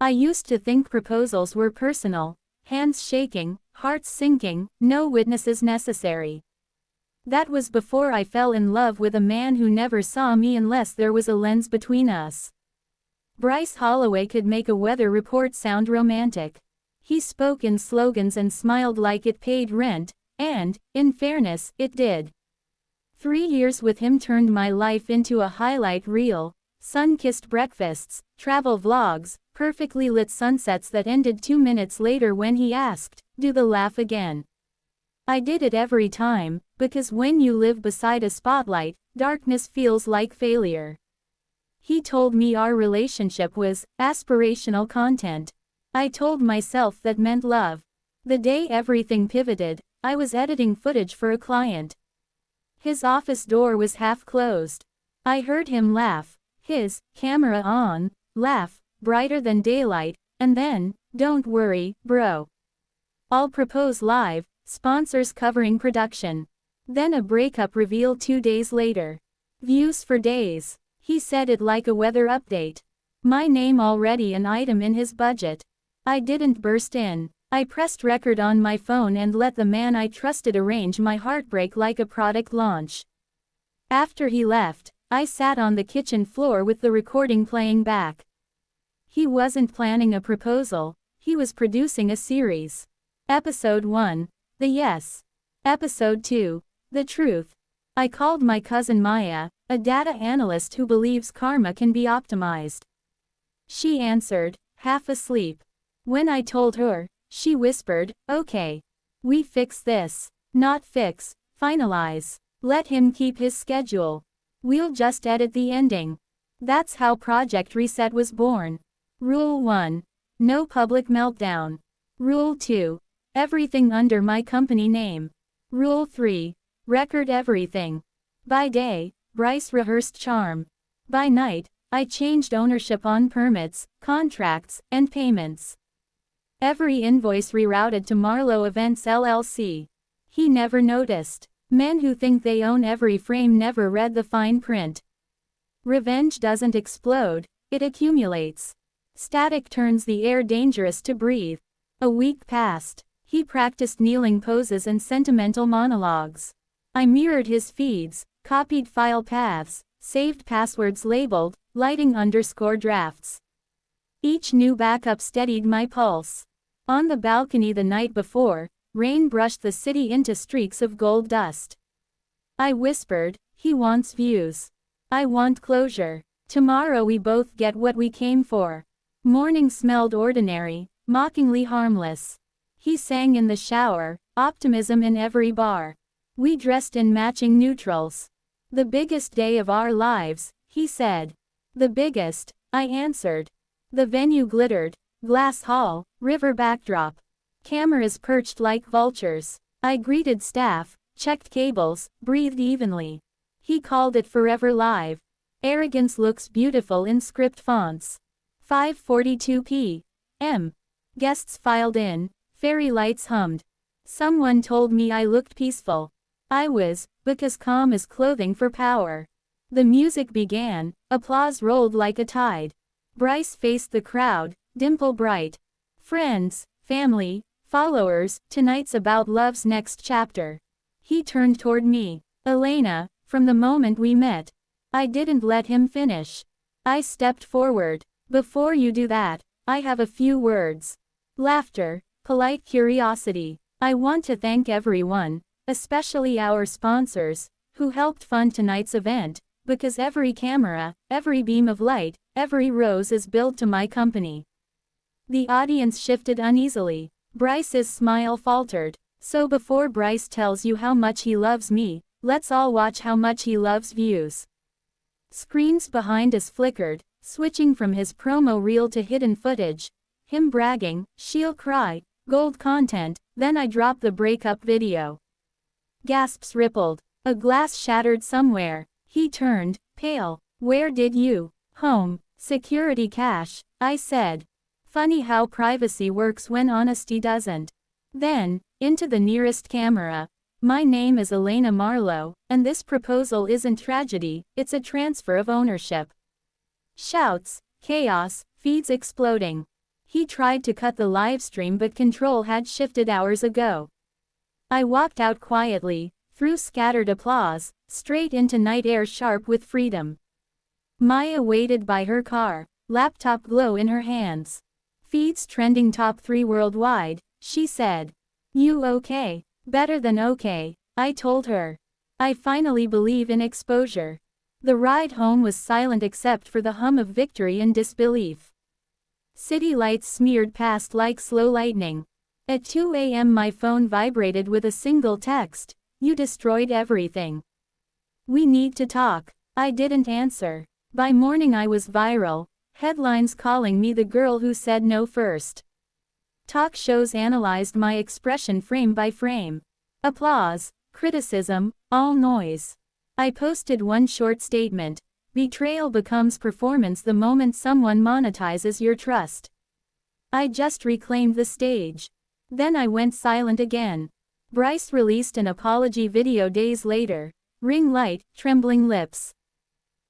I used to think proposals were personal, hands shaking, hearts sinking, no witnesses necessary. That was before I fell in love with a man who never saw me unless there was a lens between us. Bryce Holloway could make a weather report sound romantic. He spoke in slogans and smiled like it paid rent, and, in fairness, it did. 3 years with him turned my life into a highlight reel, sun-kissed breakfasts, travel vlogs, perfectly lit sunsets that ended 2 minutes later when he asked, "Do the laugh again?" I did it every time, because when you live beside a spotlight, darkness feels like failure. He told me our relationship was aspirational content. I told myself that meant love. The day everything pivoted, I was editing footage for a client. His office door was half closed. I heard him laugh, his camera on, laugh, brighter than daylight, and then, "Don't worry, bro. I'll propose live," sponsors covering production. Then a breakup reveal 2 days later. Views for days. He said it like a weather update. My name already an item in his budget. I didn't burst in. I pressed record on my phone and let the man I trusted arrange my heartbreak like a product launch. After he left, I sat on the kitchen floor with the recording playing back. He wasn't planning a proposal, he was producing a series. Episode 1, The Yes. Episode 2, The Truth. I called my cousin Maya, a data analyst who believes karma can be optimized. She answered, half asleep. When I told her, she whispered, "Okay. We fix this. Not fix, finalize. Let him keep his schedule. We'll just edit the ending." That's how Project Reset was born. Rule 1. No public meltdown. Rule 2. Everything under my company name. Rule 3. Record everything. By day, Bryce rehearsed charm. By night, I changed ownership on permits, contracts, and payments. Every invoice rerouted to Marlowe Events LLC. He never noticed. Men who think they own every frame never read the fine print. Revenge doesn't explode, it accumulates. Static turns the air dangerous to breathe. A week passed. He practiced kneeling poses and sentimental monologues. I mirrored his feeds, copied file paths, saved passwords labeled, lighting _drafts. Each new backup steadied my pulse. On the balcony the night before, rain brushed the city into streaks of gold dust. I whispered, "He wants views. I want closure. Tomorrow we both get what we came for." Morning smelled ordinary, mockingly harmless. He sang in the shower, optimism in every bar. We dressed in matching neutrals. "The biggest day of our lives," he said. "The biggest," I answered. The venue glittered, glass hall, river backdrop. Cameras perched like vultures. I greeted staff, checked cables, breathed evenly. He called it Forever Live. Arrogance looks beautiful in script fonts. 5:42 p.m. Guests filed in, fairy lights hummed. Someone told me I looked peaceful. I was, because calm is clothing for power. The music began, applause rolled like a tide. Bryce faced the crowd, dimple bright. "Friends, family, followers, tonight's about love's next chapter." He turned toward me. "Elena, from the moment we met." I didn't let him finish. I stepped forward. "Before you do that, I have a few words." Laughter, polite curiosity. "I want to thank everyone, especially our sponsors, who helped fund tonight's event, because every camera, every beam of light, every rose is billed to my company." The audience shifted uneasily. Bryce's smile faltered. "So before Bryce tells you how much he loves me, let's all watch how much he loves views." Screens behind us flickered, switching from his promo reel to hidden footage. Him bragging, she'll cry, gold content, then I dropped the breakup video. Gasps rippled. A glass shattered somewhere. He turned, pale. "Where did you?" "Home. Security cache," I said. Funny how privacy works when honesty doesn't. Then, into the nearest camera. "My name is Elena Marlowe, and this proposal isn't tragedy, it's a transfer of ownership." Shouts, chaos, feeds exploding. He tried to cut the livestream but control had shifted hours ago. I walked out quietly, through scattered applause, straight into night air sharp with freedom. Maya waited by her car, laptop glow in her hands. Feeds trending top 3 worldwide, she said. You okay? Better than okay, I told her. I finally believe in exposure. The ride home was silent except for the hum of victory and disbelief. City lights smeared past like slow lightning. At 2 a.m. my phone vibrated with a single text, "You destroyed everything. We need to talk." I didn't answer. By morning I was viral, headlines calling me the girl who said no first. Talk shows analyzed my expression frame by frame. Applause, criticism, all noise. I posted one short statement: betrayal becomes performance the moment someone monetizes your trust. I just reclaimed the stage. Then I went silent again. Bryce released an apology video days later. Ring light, trembling lips.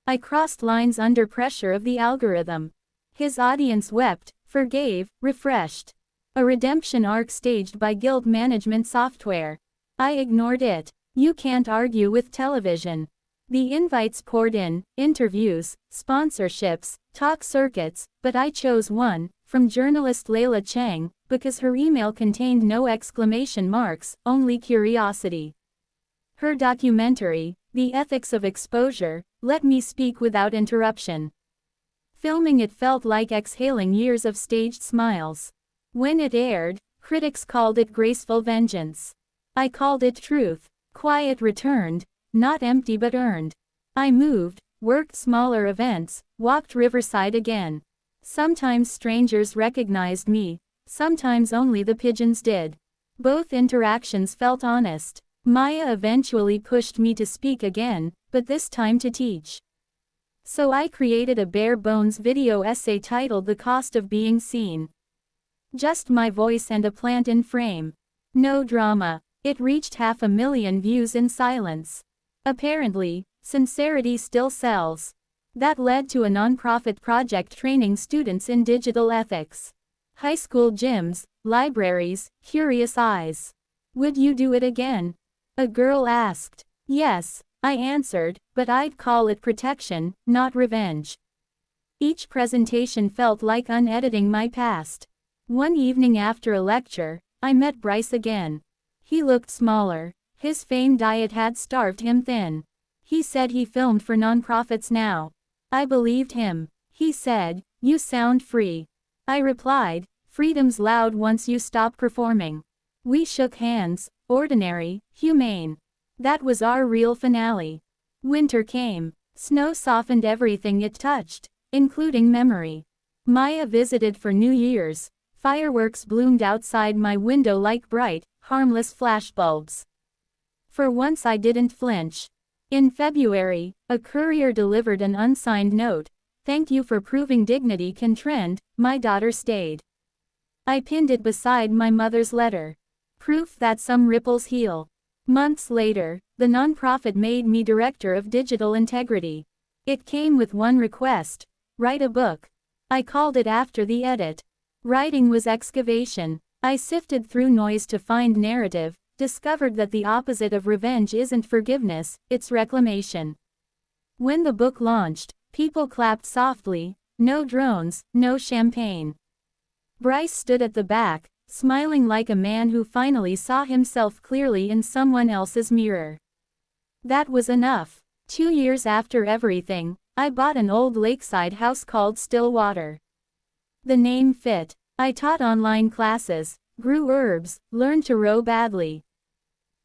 I crossed lines under pressure of the algorithm. His audience wept, forgave, refreshed. A redemption arc staged by guilt management software. I ignored it. You can't argue with television. The invites poured in, interviews, sponsorships, talk circuits, but I chose one, from journalist Layla Chang, because her email contained no exclamation marks, only curiosity. Her documentary, The Ethics of Exposure, let me speak without interruption. Filming it felt like exhaling years of staged smiles. When it aired, critics called it graceful vengeance. I called it truth. Quiet returned, not empty but earned. I moved, worked smaller events, walked Riverside again. Sometimes strangers recognized me, sometimes only the pigeons did. Both interactions felt honest. Maya eventually pushed me to speak again, but this time to teach. So I created a bare-bones video essay titled The Cost of Being Seen. Just my voice and a plant in frame. No drama. It reached 500,000 views in silence. Apparently, sincerity still sells. That led to a nonprofit project training students in digital ethics. High school gyms, libraries, curious eyes. Would you do it again? A girl asked. Yes, I answered, but I'd call it protection, not revenge. Each presentation felt like unediting my past. One evening after a lecture, I met Bryce again. He looked smaller. His fame diet had starved him thin. He said he filmed for nonprofits now. I believed him. He said, "You sound free." I replied, "Freedom's loud once you stop performing." We shook hands, ordinary, humane. That was our real finale. Winter came. Snow softened everything it touched, including memory. Maya visited for New Year's. Fireworks bloomed outside my window like bright, harmless flashbulbs. For once I didn't flinch. In February, a courier delivered an unsigned note. "Thank you for proving dignity can trend, my daughter stayed." I pinned it beside my mother's letter. Proof that some ripples heal. Months later, the nonprofit made me director of digital integrity. It came with one request: write a book. I called it after the edit. Writing was excavation. I sifted through noise to find narrative, discovered that the opposite of revenge isn't forgiveness, it's reclamation. When the book launched, people clapped softly. No drones, no champagne. Bryce stood at the back, smiling like a man who finally saw himself clearly in someone else's mirror. That was enough. 2 years after everything, I bought an old lakeside house called Stillwater. The name fit. I taught online classes, grew herbs, learned to row badly.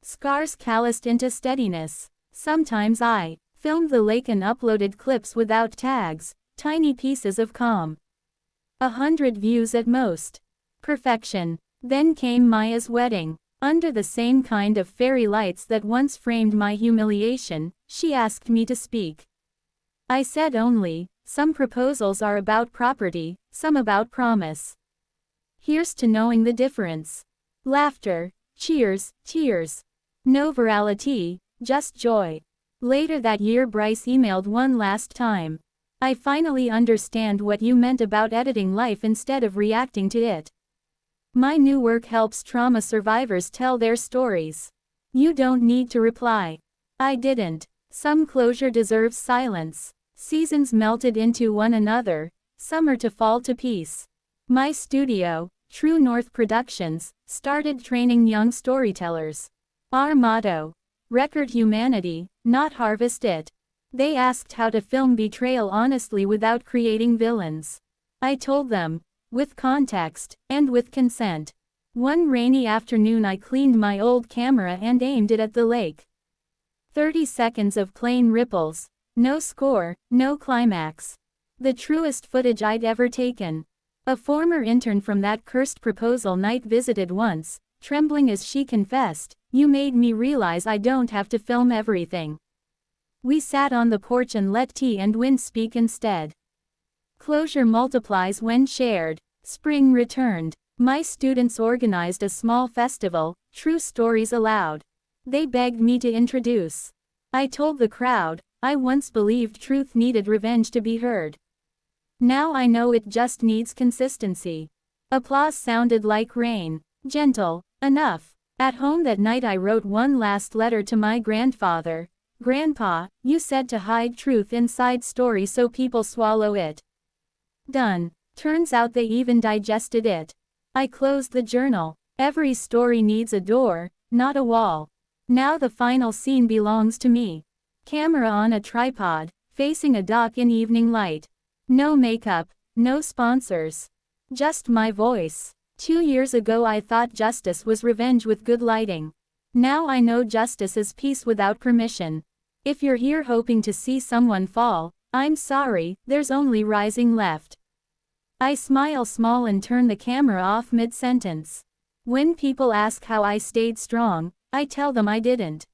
Scars calloused into steadiness. Sometimes I filmed the lake and uploaded clips without tags, tiny pieces of calm. 100 views at most. Perfection. Then came Maya's wedding. Under the same kind of fairy lights that once framed my humiliation, she asked me to speak. I said only, "Some proposals are about property, some about promise. Here's to knowing the difference." Laughter, cheers, tears. No virality, just joy. Later that year Bryce emailed one last time. I finally understand what you meant about editing life instead of reacting to it. My new work helps trauma survivors tell their stories. You don't need to reply. I didn't. Some closure deserves silence. Seasons melted into one another, summer to fall to peace. My studio, True North Productions, started training young storytellers. Our motto: record humanity, not harvest it. They asked how to film betrayal honestly without creating villains. I told them, with context, and with consent. One rainy afternoon I cleaned my old camera and aimed it at the lake. 30 seconds of plain ripples. No score, no climax. The truest footage I'd ever taken. A former intern from that cursed proposal night visited once, trembling as she confessed, "You made me realize I don't have to film everything." We sat on the porch and let tea and wind speak instead. Closure multiplies when shared. Spring returned. My students organized a small festival, True Stories Aloud. They begged me to introduce. I told the crowd, I once believed truth needed revenge to be heard. Now I know it just needs consistency. Applause sounded like rain. Gentle, enough. At home that night I wrote one last letter to my grandfather. "Grandpa, you said to hide truth inside story so people swallow it." Done. Turns out they even digested it. I closed the journal. Every story needs a door, not a wall. Now the final scene belongs to me. Camera on a tripod, facing a dock in evening light. No makeup, no sponsors. Just my voice. 2 years ago I thought justice was revenge with good lighting. Now I know justice is peace without permission. If you're here hoping to see someone fall, I'm sorry, there's only rising left. I smile small and turn the camera off mid-sentence. When people ask how I stayed strong, I tell them I didn't.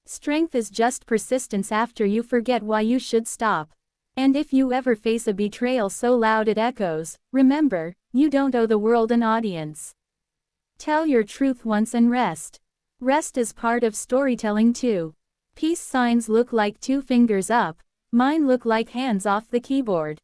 Strength is just persistence after you forget why you should stop. And if you ever face a betrayal so loud it echoes, remember, you don't owe the world an audience. Tell your truth once and rest. Rest is part of storytelling too. Peace signs look like 2 fingers up, mine look like hands off the keyboard.